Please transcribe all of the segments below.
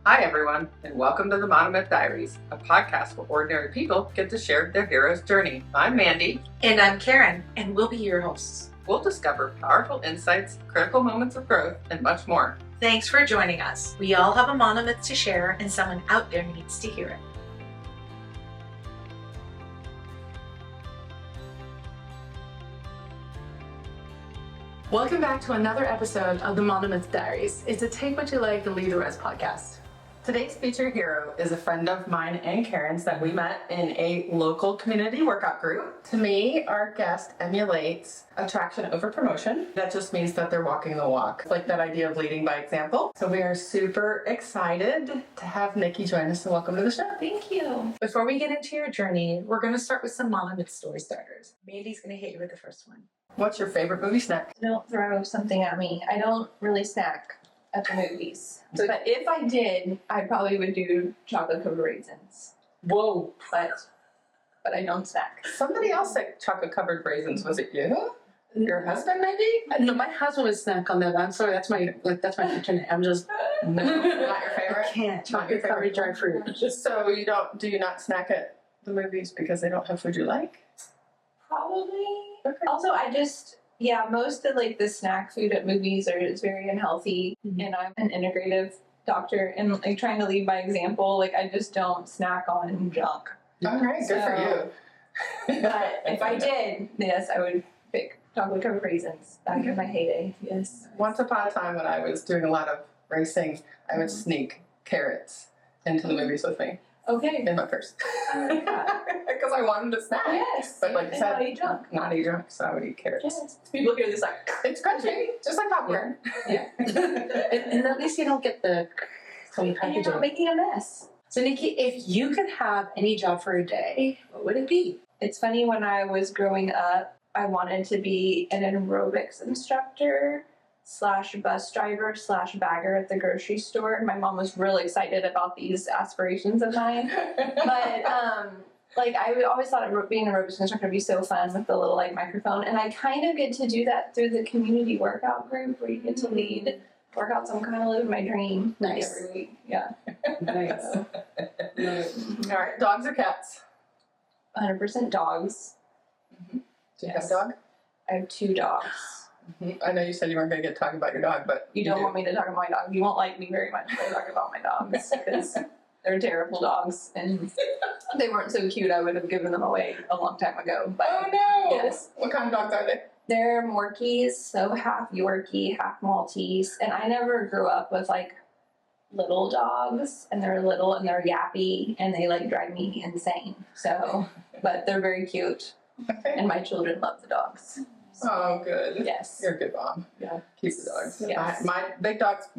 Hi everyone, and welcome to the Monomyth Diaries, a podcast where ordinary people get to share their hero's journey. I'm Mandi. And I'm Karen, and we'll be your hosts. We'll discover powerful insights, critical moments of growth, and much more. Thanks for joining us. We all have a monomyth to share, and someone out there needs to hear it. Welcome back to another episode of the Monomyth Diaries. It's a take what you like and leave the rest podcast. Today's featured hero is a friend of mine and Karen's that we met in a local community workout group. To me, our guest emulates attraction over promotion. That just means that they're walking the walk. It's like that idea of leading by example. So we are super excited to have Nikki join us, and welcome to the show. Thank you. Before we get into your journey, we're going to start with some monomyth story starters. Mandy's going to hit you with the first one. What's your favorite movie snack? Don't throw something at me. I don't really snack at the movies. But if I did, I probably would do chocolate covered raisins. Whoa. But I don't snack. Somebody else said chocolate covered raisins. Was it you? Your husband, maybe? No, my husband would snack on that. I'm sorry, that's my internet. I'm just No, not your favorite. I can't. Not your Chocolate covered dry fruit. So do you not snack at the movies because they don't have food you like? Probably. Okay. Also, most of the snack food at movies is very unhealthy. Mhm. And I'm an integrative doctor and trying to lead by example. I just don't snack on junk. All right, good for you. But if I did, yes, I would pick chocolate covered raisins back in my heyday. Yes. Once upon a time when I was doing a lot of racing, I would sneak carrots into the movies with me Okay. in my purse. I like that. Because I wanted to snack. Yes. But like I And said, not eat junk. not eat junk, so I would eat carrots. Yes. People hear this It's crunchy, just like popcorn. yeah. And at least you don't get the from And you're packaging. not making a mess. So Nikki, if you could have any job for a day, what would it be? It's funny, when I was growing up, I wanted to be an aerobics instructor / bus driver / bagger at the grocery store. And my mom was really excited about these aspirations of mine. But I always thought being an aerobics instructor would be so fun with the little microphone. And I kind of get to do that through the community workout group where you get to lead workouts. I'm kind of living my dream Nice. every week. Yeah. Nice. All right, dogs or cats? 100% dogs. Do you Yes. have a dog? I have 2 dogs. I know you said you weren't going to get to talk about your dog, but You don't want me to talk about my dog. You won't like me very much if I talk about my dogs because they're terrible dogs and they weren't so cute. I would have given them away a long time ago. But Oh no! Yes. What kind of dogs are they? they're Morkies, so half Yorkie, half Maltese. And I never grew up with little dogs, and they're little and they're yappy and they drive me insane. So, but they're very cute, Okay. and my children love the dogs. Oh, good. Yes. You're a good mom. Yeah. Keep the dogs. Yes. My big dogs,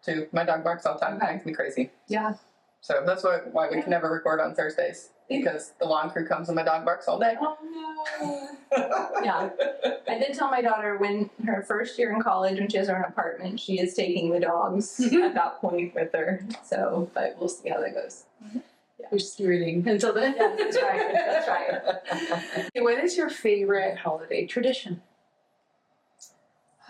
too. My dog barks all the time. It Okay. makes me crazy. Yeah. So that's why we can never record on Thursdays. Because the lawn crew comes and my dog barks all day. Oh no. Yeah. I did tell my daughter when her first year in college, when she has her own apartment, she is taking the dogs at that point with her. So, but we'll see how that goes. You're stewarding until then. Yeah, that's right. That's right. What is your favorite holiday tradition?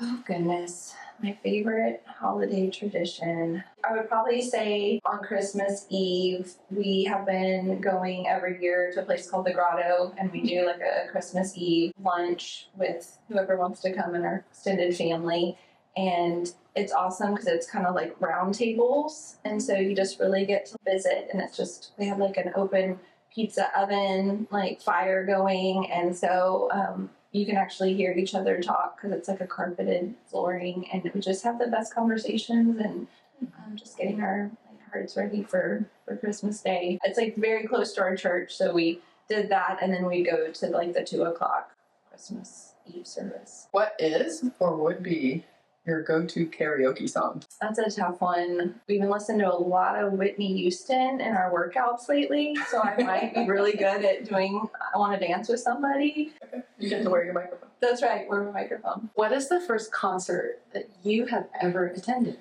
Oh goodness. My favorite holiday tradition. I would probably say on Christmas Eve, we have been going every year to a place called the Grotto, and we do a Christmas Eve lunch with whoever wants to come in our extended family. And it's awesome because it's kind of like round tables. And so you just really get to visit, and it's just, they have an open pizza oven, fire going. And so, you can actually hear each other talk because it's a carpeted flooring, and we just have the best conversations and just getting our hearts ready for Christmas Day. It's very close to our church, so we did that, and then we go to the 2:00 Christmas Eve service. What is or would be your go-to karaoke song? That's a tough one. We've been listening to a lot of Whitney Houston in our workouts lately, so I might be really good at doing I Want to Dance with Somebody. Okay. You get to wear your microphone. That's right, wear my microphone. What is the first concert that you have ever attended?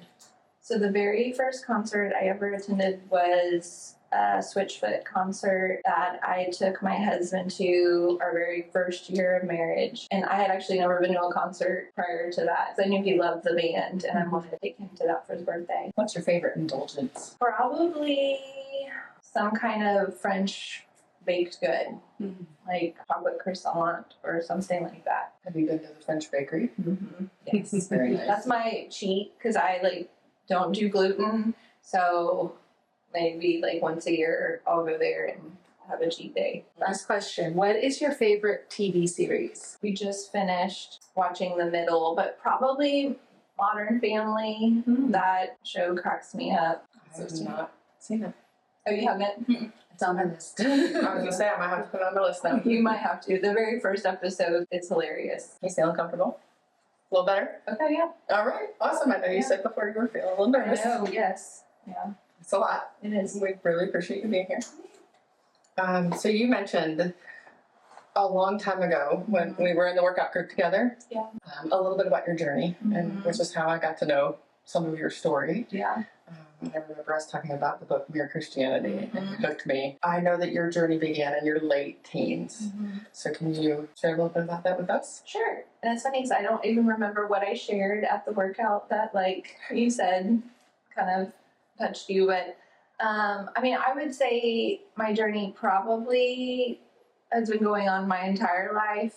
So the very first concert I ever attended was Switchfoot concert that I took my husband to our very first year of marriage. And I had actually never been to a concert prior to that. So I knew he loved the band and I wanted to take him to that for his birthday. What's your favorite indulgence? Probably some kind of French baked good, like chocolate croissant or something like that. Have you been to the French bakery? Yes. Very nice. That's my cheat because I don't do gluten. So maybe once a year I'll go there and have a cheat day. Last question. What is your favorite TV series? We just finished watching The Middle, but probably Modern Family. That show cracks me up. I have not seen it. Oh, you haven't? It's on my list. I was gonna say I might have to put it on the list now. You might have to. The very first episode is hilarious. You feeling comfortable? A little better? Okay, yeah. All right. Awesome. I know you said before you were feeling a little nervous. I know, yes. Yeah, It's a lot. it is. We really appreciate you being here. So you mentioned a long time ago when we were in the workout group together, a little bit about your journey, and which is how I got to know some of your story. Yeah. I remember us talking about the book Mere Christianity, and it hooked me. I know that your journey began in your late teens. So can you share a little bit about that with us? Sure. And it's funny because I don't even remember what I shared at the workout that, you said, kind of touched you. But, I would say my journey probably has been going on my entire life.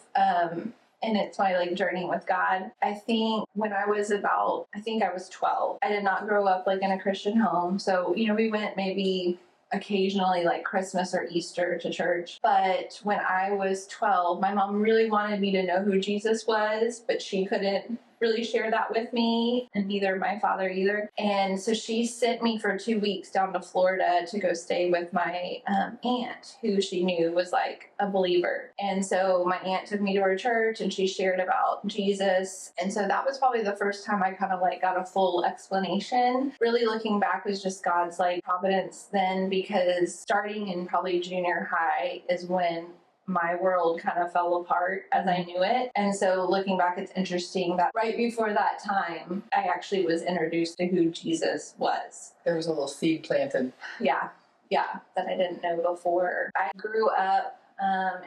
And it's my journey with God. I think when I was 12. I did not grow up in a Christian home. So, we went maybe occasionally Christmas or Easter to church. But when I was 12, my mom really wanted me to know who Jesus was, but she couldn't really share that with me, and neither my father either. And so she sent me for 2 weeks down to Florida to go stay with my aunt, who she knew was a believer. And so my aunt took me to her church and she shared about Jesus. And so that was probably the first time I kind of got a full explanation. Really looking back was just God's providence then, because starting in probably junior high is when my world kind of fell apart as I knew it. And so looking back, it's interesting that right before that time, I actually was introduced to who Jesus was. There was a little seed planted. Yeah, that I didn't know before. I grew up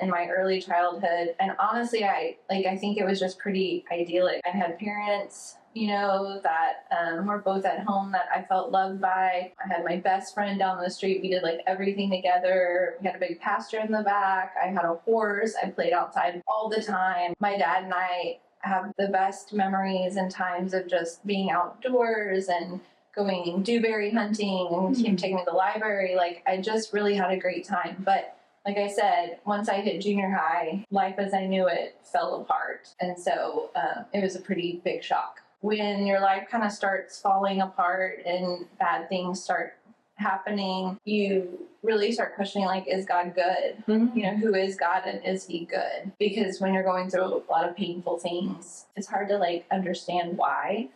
in my early childhood, and honestly, I think it was just pretty idyllic. I had parents, that were both at home that I felt loved by. I had my best friend down the street. We did everything together. We had a big pasture in the back. I had a horse. I played outside all the time. My dad and I have the best memories and times of just being outdoors and going dewberry hunting and him taking me to the library. I just really had a great time. But like I said, once I hit junior high, life as I knew it fell apart. And so it was a pretty big shock. When your life kind of starts falling apart and bad things start happening, you really start questioning, is God good? Who is God and is he good? Because when you're going through a lot of painful things, it's hard to understand why.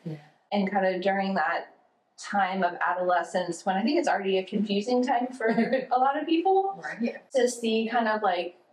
And kind of during that time of adolescence, when I think it's already a confusing time for a lot of people, to see kind of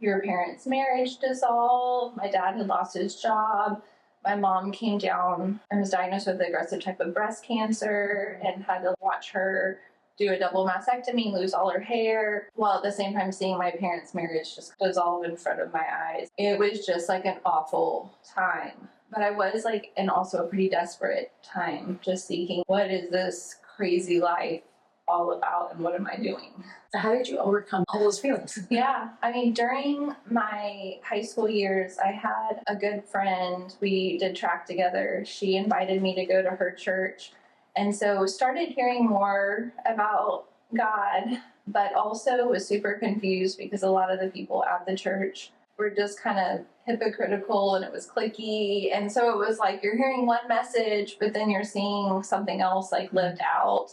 your parents' marriage dissolve. My dad had lost his job. My mom came down and was diagnosed with an aggressive type of breast cancer and had to watch her do a double mastectomy, lose all her hair, while at the same time seeing my parents' marriage just dissolve in front of my eyes. It was just an awful time. But I was in also a pretty desperate time, just thinking, what is this crazy life all about and what am I doing? So how did you overcome all those feelings? Yeah, during my high school years, I had a good friend. We did track together. She invited me to go to her church. And so started hearing more about God, but also was super confused because a lot of the people at the church were just kind of hypocritical and it was cliquey. And so it was you're hearing one message, but then you're seeing something else lived out.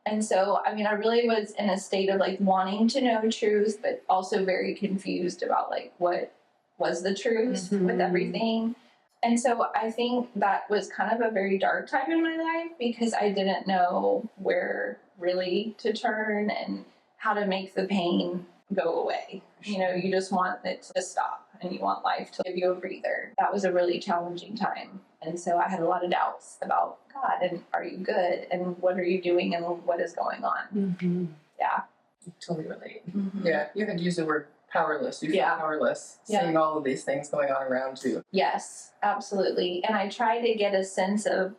And so, I really was in a state of wanting to know truth, but also very confused about what was the truth with everything. And so I think that was kind of a very dark time in my life because I didn't know where really to turn and how to make the pain go away. You just want it to stop and you want life to give you a breather. That was a really challenging time. And so I had a lot of doubts about God and are you good and what are you doing and what is going on? Yeah. Totally relate. Yeah, you had used the word powerless. You feel Yeah. powerless, Yeah. seeing all of these things going on around you. Yes, absolutely. And I try to get a sense of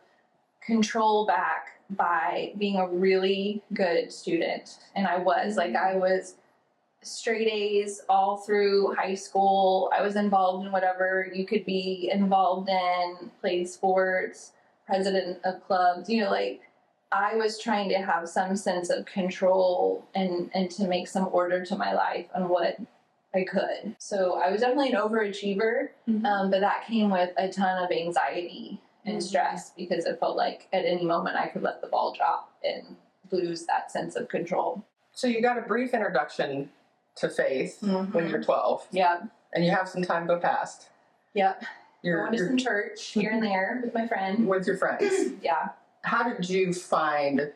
control back by being a really good student. And I was straight A's all through high school. I was involved in whatever you could be involved in, played sports, president of clubs, I was trying to have some sense of control and to make some order to my life on what I could. So I was definitely an overachiever, but that came with a ton of anxiety and stress because it felt like at any moment I could let the ball drop and lose that sense of control. So you got a brief introduction to faith when you're 12. Yeah. And you have some time go past. Yep. You're, Going to some church here and there with my friend. with your friends. Yeah. How did you find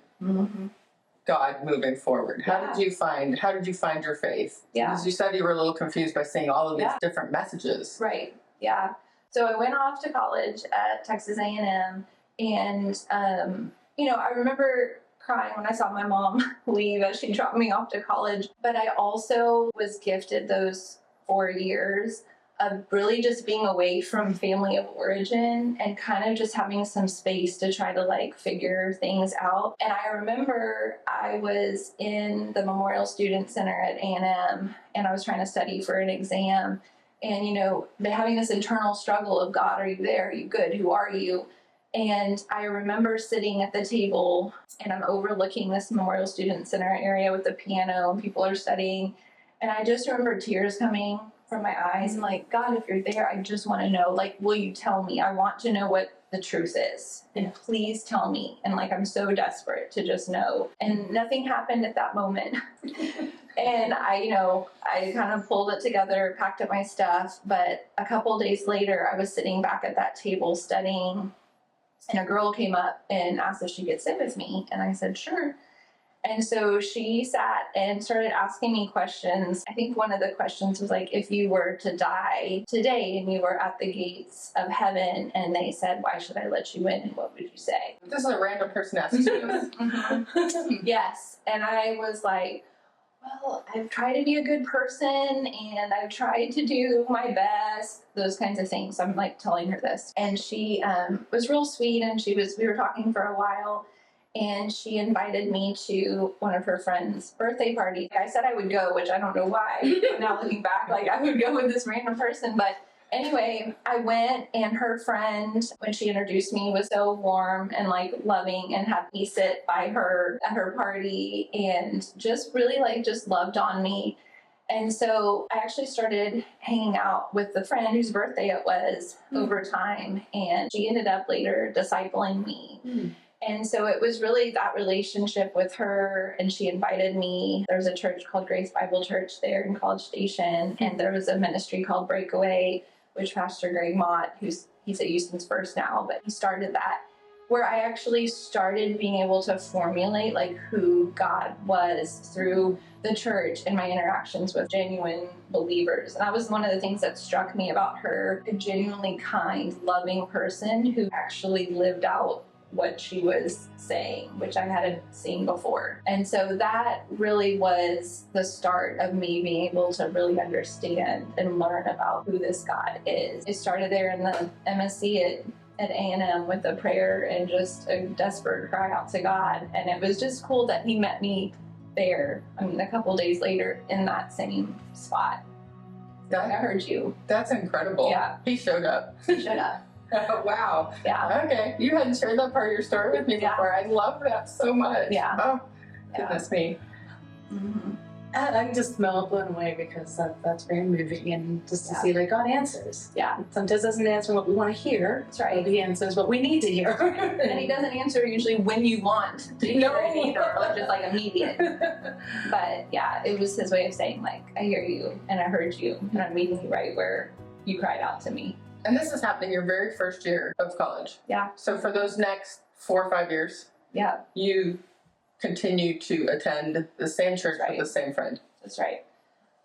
God moving forward? How did you find your faith? Yeah. Because you said you were a little confused by seeing all of these Yeah. different messages. Right. Yeah. So I went off to college at Texas A&M, and I remember crying when I saw my mom leave as she dropped me off to college. But I also was gifted those 4 years of really just being away from family of origin and kind of just having some space to try to figure things out. And I remember I was in the Memorial Student Center at A&M, and I was trying to study for an exam. And, having this internal struggle of, God, are you there? Are you good? Who are you? And I remember sitting at the table, and I'm overlooking this Memorial Student Center area with the piano, and people are studying. And I just remember tears coming from my eyes. I'm like, God, if you're there, I just want to know, will you tell me? I want to know what the truth is. And please tell me. And I'm so desperate to just know. And nothing happened at that moment. And I kind of pulled it together, packed up my stuff. But a couple days later, I was sitting back at that table studying, and a girl came up and asked if she could sit with me. And I said, sure. And so she sat and started asking me questions. I think one of the questions was if you were to die today and you were at the gates of heaven and they said, why should I let you in? What would you say? This is a random person asking you this. Yes. And I was like, well, I've tried to be a good person and I've tried to do my best, those kinds of things. I'm telling her this. And she was real sweet, and we were talking for a while. And she invited me to one of her friends' birthday parties. I said I would go, which I don't know why. Now looking back, I would go with this random person. But anyway, I went, and her friend, when she introduced me, was so warm and loving, and had me sit by her at her party, and just really just loved on me. And so I actually started hanging out with the friend whose birthday it was over time, and she ended up later discipling me. And so it was really that relationship with her, and she invited me. There's a church called Grace Bible Church there in College Station, and there was a ministry called Breakaway, which Pastor Greg Mott, he's at Houston's First now, but he started that, where I actually started being able to formulate who God was through the church and my interactions with genuine believers. And that was one of the things that struck me about her, a genuinely kind, loving person who actually lived out what she was saying, which I hadn't seen before. And so that really was the start of me being able to really understand and learn about who this God is. It started there in the MSC at A&M with a prayer and just a desperate cry out to God. And it was just cool that he met me there. A couple days later in that same spot. I heard you. That's incredible. Yeah. He showed up. He showed up. Oh, wow. Yeah. Okay. You hadn't shared that part of your story with me before. I love that so much. Yeah. Oh, goodness me. I'm just blown away because that's very moving, and just to see God answers. Yeah. Sometimes doesn't answer what we want to hear. That's right. But he answers what we need to hear. And he doesn't answer usually when you want to hear it either, just immediate. But yeah, it was his way of saying I hear you and I heard you and I'm meeting you right where you cried out to me. And this is happening your very first year of college. Yeah. So for those next 4 or 5 years, yeah, you continue to attend the same church with the same friend. That's right.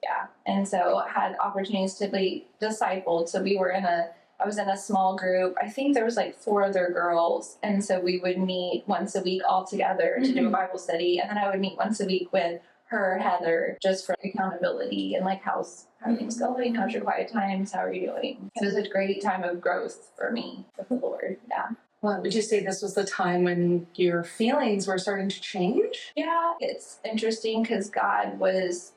Yeah. And so I had opportunities to be discipled. So I was in a small group. I think there was 4 other girls. And so we would meet once a week all together to do a Bible study. And then I would meet once a week with her, Heather, just for accountability and like how's things going? How's your quiet times? How are you doing? It was a great time of growth for me with the Lord. Yeah. Well, would you say this was the time when your feelings were starting to change? Yeah, it's interesting because God was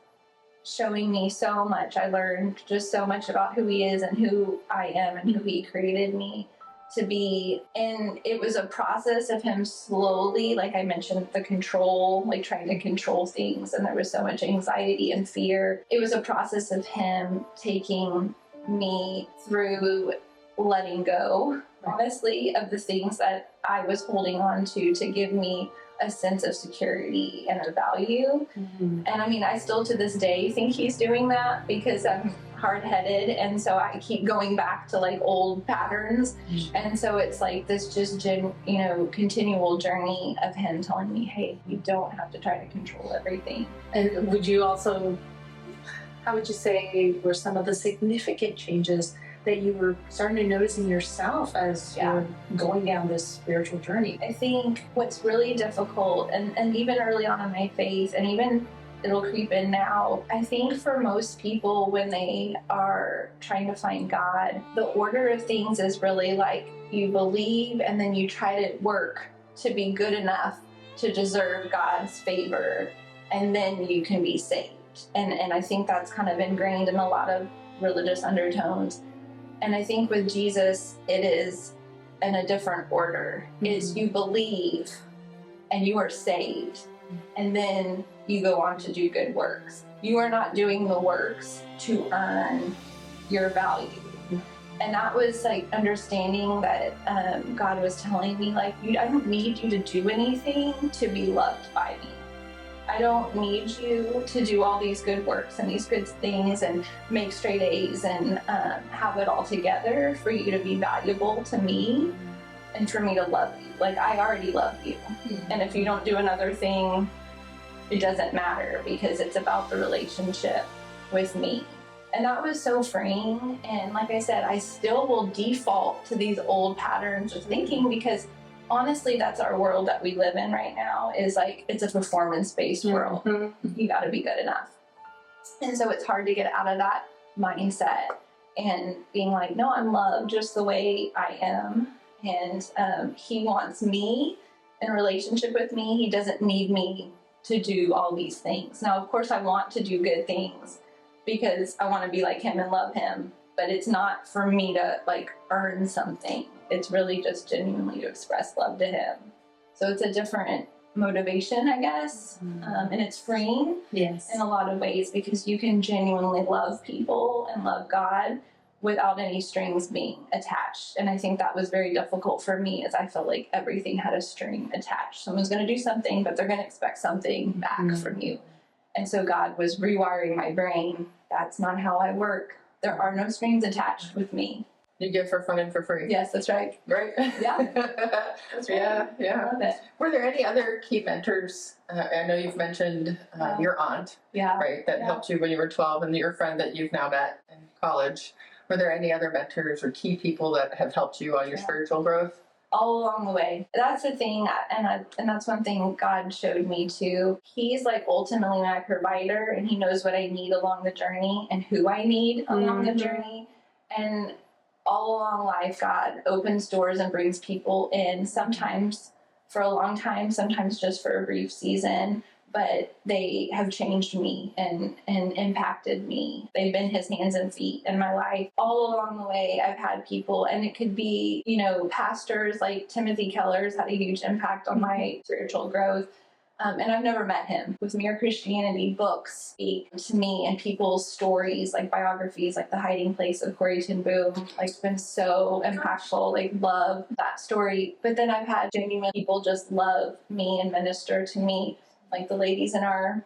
showing me so much. I learned just so much about who He is and who I am and who He created me to be. And it was a process of Him slowly, like I mentioned, the control, like trying to control things. And there was so much anxiety and fear. It was a process of Him taking me through letting go, honestly, of the things that I was holding on to give me a sense of security and a value. And I mean, I still to this day think He's doing that because I'm hard-headed, and so I keep going back to like old patterns. And so it's like this just continual journey of Him telling me, hey, you don't have to try to control everything. And would you also, how would you say were some of the significant changes that you were starting to notice in yourself as you were going down this spiritual journey? I think what's really difficult, and even early on in my faith, and even it'll creep in now, I think for most people when they are trying to find God, the order of things is really like you believe and then you try to work to be good enough to deserve God's favor, and then you can be saved. And I think that's kind of ingrained in a lot of religious undertones. And I think with Jesus, it is in a different order. It's you believe and you are saved, and then you go on to do good works. You are not doing the works to earn your value. And that was like understanding that God was telling me, like, I don't need you to do anything to be loved by me. I don't need you to do all these good works and these good things and make straight A's and have it all together for you to be valuable to me and for me to love you. Like, I already love you. And if you don't do another thing, it doesn't matter because it's about the relationship with me. And that was so freeing. And like I said, I still will default to these old patterns of thinking because honestly, that's our world that we live in right now, is like, it's a performance-based world. You got to be good enough. And so it's hard to get out of that mindset and being like, no, I'm loved just the way I am. And He wants me in relationship with me. He doesn't need me to do all these things. Now, of course, I want to do good things because I want to be like Him and love Him. But it's not for me to like earn something. It's really just genuinely to express love to Him. So it's a different motivation, I guess. And it's freeing in a lot of ways because you can genuinely love people and love God without any strings being attached. And I think that was very difficult for me, as I felt like everything had a string attached. Someone's going to do something, but they're going to expect something back from you. And so God was rewiring my brain. That's not how I work. There are no strings attached with me. You give for fun and for free. Yes, that's right. Right? Yeah. That's right. Yeah. I love it. Were there any other key mentors? I know you've mentioned your aunt, right, that helped you when you were 12, and your friend that you've now met in college. Were there any other mentors or key people that have helped you on your spiritual growth? All along the way. That's the thing, and that's one thing God showed me too. He's like ultimately my provider, and He knows what I need along the journey and who I need along the journey. And all along life, God opens doors and brings people in, sometimes for a long time, sometimes just for a brief season. But they have changed me and impacted me. They've been His hands and feet in my life. All along the way, I've had people, and it could be, pastors like Timothy Keller's had a huge impact on my spiritual growth. And I've never met him. With Mere Christianity, books speak to me, and people's stories, like biographies, like The Hiding Place of Corrie ten Boom, like been so impactful, like love that story. But then I've had genuine people just love me and minister to me. Like the ladies in our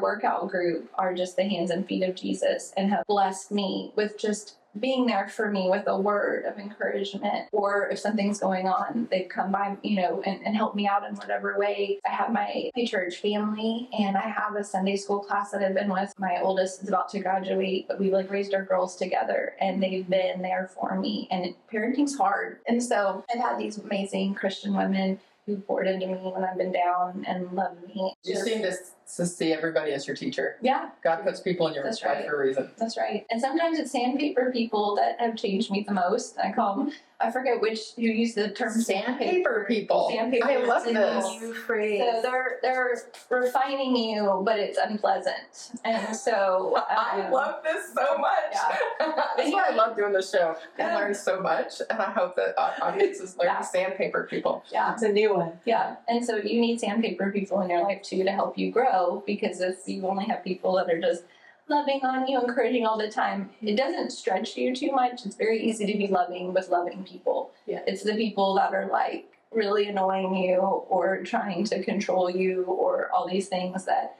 workout group are just the hands and feet of Jesus and have blessed me with just being there for me with a word of encouragement. Or if something's going on, they've come by, and helped me out in whatever way. I have my church family, and I have a Sunday school class that I've been with. My oldest is about to graduate, but we raised our girls together, and they've been there for me. And parenting's hard. And so I've had these amazing Christian women who poured into me when I've been down and loved me. You seem to to see everybody as your teacher. Yeah, God puts people in your That's life right. for a reason. that's right. And sometimes it's sandpaper people that have changed me the most. I call them, I forget who used the term Sandpaper people. Sandpaper I love people. this. New phrase. So they're refining you, but it's unpleasant. And so I love this so much. Yeah. That's why I love doing this show. I learn so much, and I hope that our audiences learn Yeah. sandpaper people. yeah. It's a new one. Yeah, and so you need sandpaper people in your life too to help you grow, because if you only have people that are just loving on you, encouraging all the time, it doesn't stretch you too much. It's very easy to be loving with loving people. Yeah. It's the people that are like really annoying you or trying to control you or all these things that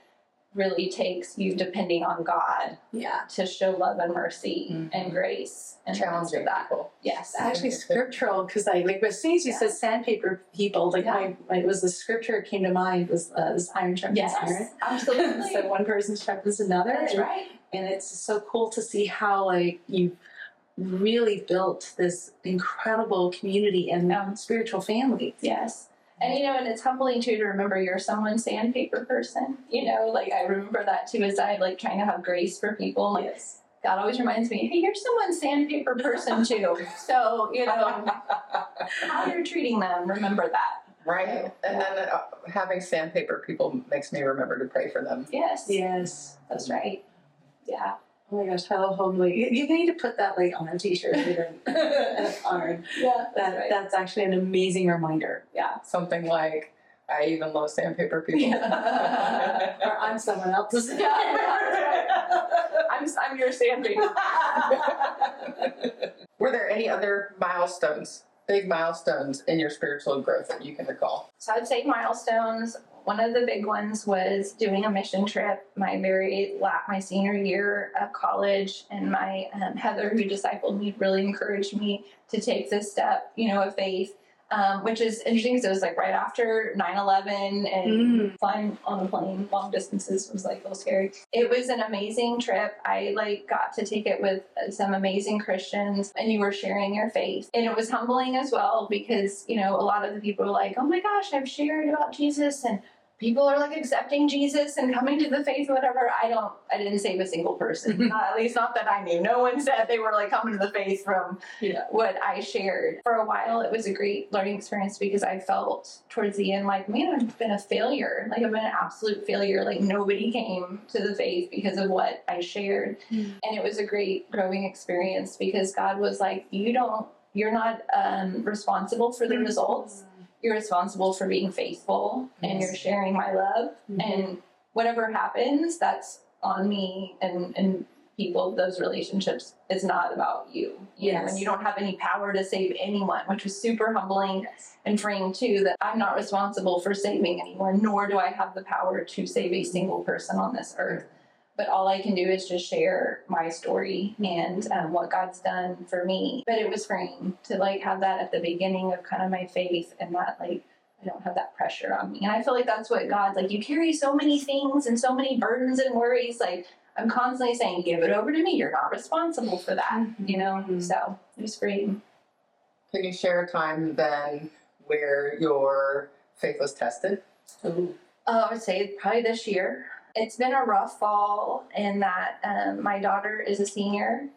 really takes you depending on God Yeah. to show love and mercy Mhm. and grace and Challenging that. people. Yes. It's actually scriptural because like as soon as you said sandpaper people, like Yeah. it was the scripture that came to mind was this iron sharpens iron. Yes, absolutely. So one person sharpens another. That's and, right. and it's so cool to see how like you really built this incredible community and Yeah. spiritual family. Yes. And and it's humbling too to remember you're someone's sandpaper person. Like I remember that too as I like trying to have grace for people. Like Yes. God always reminds me, hey, you're someone's sandpaper person too. So, how you're treating them, remember that. Right? And then having sandpaper people makes me remember to pray for them. Yes. Yes. That's right. Yeah. Oh my gosh, how homely. You need to put that like on a t-shirt or an iron. Yeah. That's right. That's actually an amazing reminder. Yeah. Something like, I even love sandpaper people. Or I'm someone else's. I'm your sandpaper. Were there any other milestones, big milestones in your spiritual growth that you can recall? So I'd say milestones. One of the big ones was doing a mission trip my senior year of college, and my Heather, who discipled me, really encouraged me to take this step, of faith, which is interesting because it was like right after 9/11 and flying on a plane long distances was like a little scary. It was an amazing trip. I got to take it with some amazing Christians, and you were sharing your faith, and it was humbling as well because a lot of the people were like, oh my gosh, I've shared about Jesus and people are accepting Jesus and coming to the faith, whatever. I didn't save a single person. At least not that I knew. No one said they were coming to the faith from what I shared. For a while, it was a great learning experience because I felt towards the end man, I've been a failure. I've been an absolute failure. Nobody came to the faith because of what I shared. And it was a great growing experience because God was like, you're not responsible for the results. You're responsible for being faithful and you're sharing my love. And whatever happens, that's on me and people, those relationships. It's not about you. And you don't have any power to save anyone, which was super humbling and freeing too, that I'm not responsible for saving anyone, nor do I have the power to save a single person on this earth. But all I can do is just share my story and what God's done for me. But it was freeing to have that at the beginning of kind of my faith and not I don't have that pressure on me. And I feel like that's what God's you carry so many things and so many burdens and worries. I'm constantly saying, give it over to me. You're not responsible for that, So it was freeing. Can you share a time then where your faith was tested? I would say probably this year. It's been a rough fall in that my daughter is a senior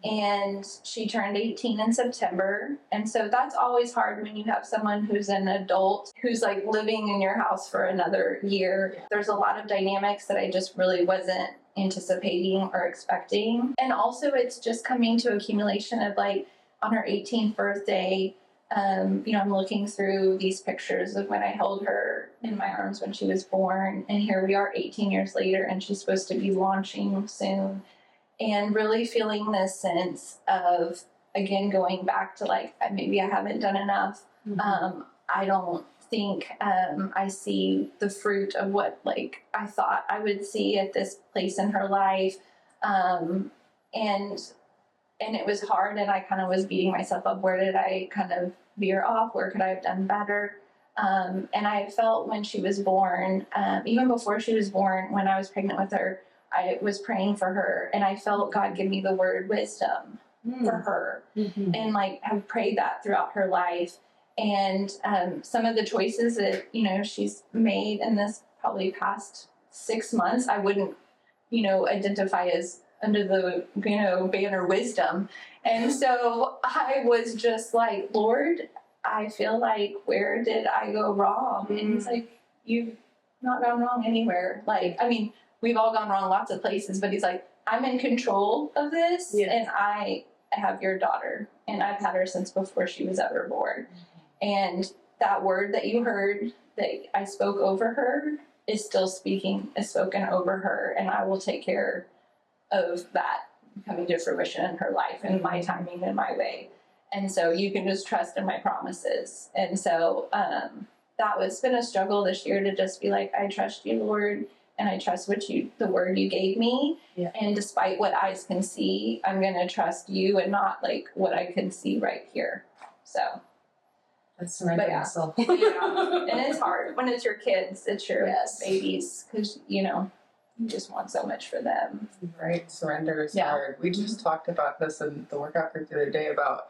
and she turned 18 in September. And so that's always hard when you have someone who's an adult who's living in your house for another year. There's a lot of dynamics that I just really wasn't anticipating or expecting. And also it's just coming to accumulation of on her 18th birthday, I'm looking through these pictures of when I held her in my arms when she was born. And here we are 18 years later and she's supposed to be launching soon. And really feeling this sense of, again, going back to maybe I haven't done enough. I don't think I see the fruit of what I thought I would see at this place in her life. And it was hard, and I kind of was beating myself up. Where did I kind of veer off? Where could I have done better? And I felt when she was born, even before she was born, when I was pregnant with her, I was praying for her, and I felt God give me the word wisdom for her, and have prayed that throughout her life. And some of the choices that she's made in this probably past 6 months, I wouldn't, identify as under the, banner wisdom. And so I was just like, Lord, I feel like, where did I go wrong? And he's like, you've not gone wrong anywhere. Like, I mean, we've all gone wrong lots of places, but he's like, I'm in control of this, and I have your daughter, and I've had her since before she was ever born. And that word that you heard that I spoke over her is still is spoken over her, and I will take care of that coming to fruition in her life in my timing and my way. And so you can just trust in my promises. And so that was been a struggle this year to just be like, I trust you, Lord, and I trust the word you gave me. Yeah. And despite what eyes can see, I'm going to trust you and not like what I can see right here. So that's surrendering myself. And it's hard when it's your kids, it's your babies, because you just want so much for them. Right, surrender is hard. We just talked about this in the workout group the other day about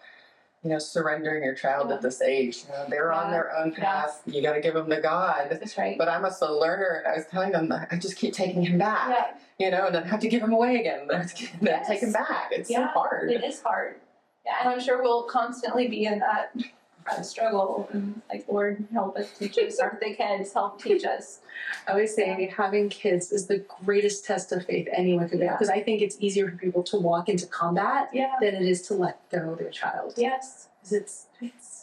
surrendering your child at this age. They're on their own path. You got to give them to God. That's right. But I'm a slow learner, and I was telling them that I just keep taking him back. And then have to give him away again. Then take him back. It's so hard. It is hard. Yeah, and I'm sure we'll constantly be in that struggle. And like, Lord, help us, teach us. Our thick heads, help teach us. I always say having kids is the greatest test of faith anyone could have, because I think it's easier for people to walk into combat than it is to let go of their child. Yes. Because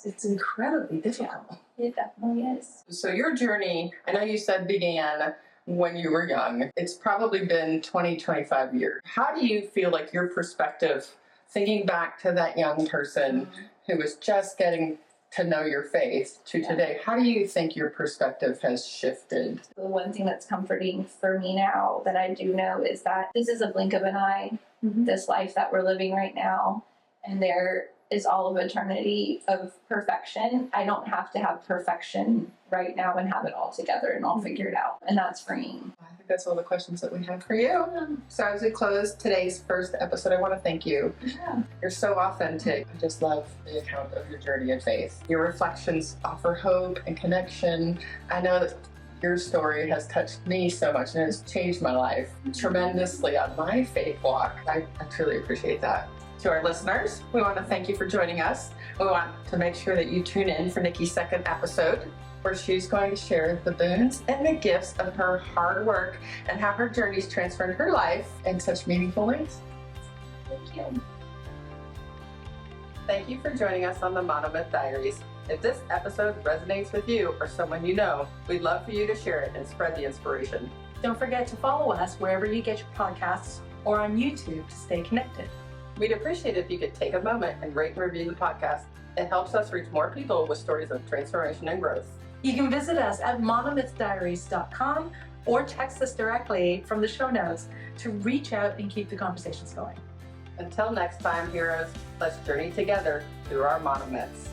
it's incredibly difficult. Yeah, it definitely is. So your journey, I know you said began when you were young. It's probably been 20, 25 years. How do you feel like your perspective, thinking back to that young person who was just getting to know your faith to today, how do you think your perspective has shifted? The one thing that's comforting for me now that I do know is that this is a blink of an eye, this life that we're living right now, and there is all of eternity of perfection. I don't have to have perfection right now and have it all together and all figured out, and that's freeing. I think that's all the questions that we have for you. So as we close today's first episode, I want to thank you. You're so authentic. I just love the account of your journey of faith. Your reflections offer hope and connection. I know that your story has touched me so much and has changed my life tremendously on my faith walk. I truly appreciate that. To our listeners, we want to thank you for joining us. We want to make sure that you tune in for Nikki's second episode, where she's going to share the boons and the gifts of her hard work and how her journeys transformed her life in such meaningful ways. Thank you. Thank you for joining us on the Monomyth Diaries. If this episode resonates with you or someone you know, we'd love for you to share it and spread the inspiration. Don't forget to follow us wherever you get your podcasts or on YouTube to stay connected. We'd appreciate it if you could take a moment and rate and review the podcast. It helps us reach more people with stories of transformation and growth. You can visit us at monomythdiaries.com or text us directly from the show notes to reach out and keep the conversations going. Until next time, heroes, let's journey together through our monomyths.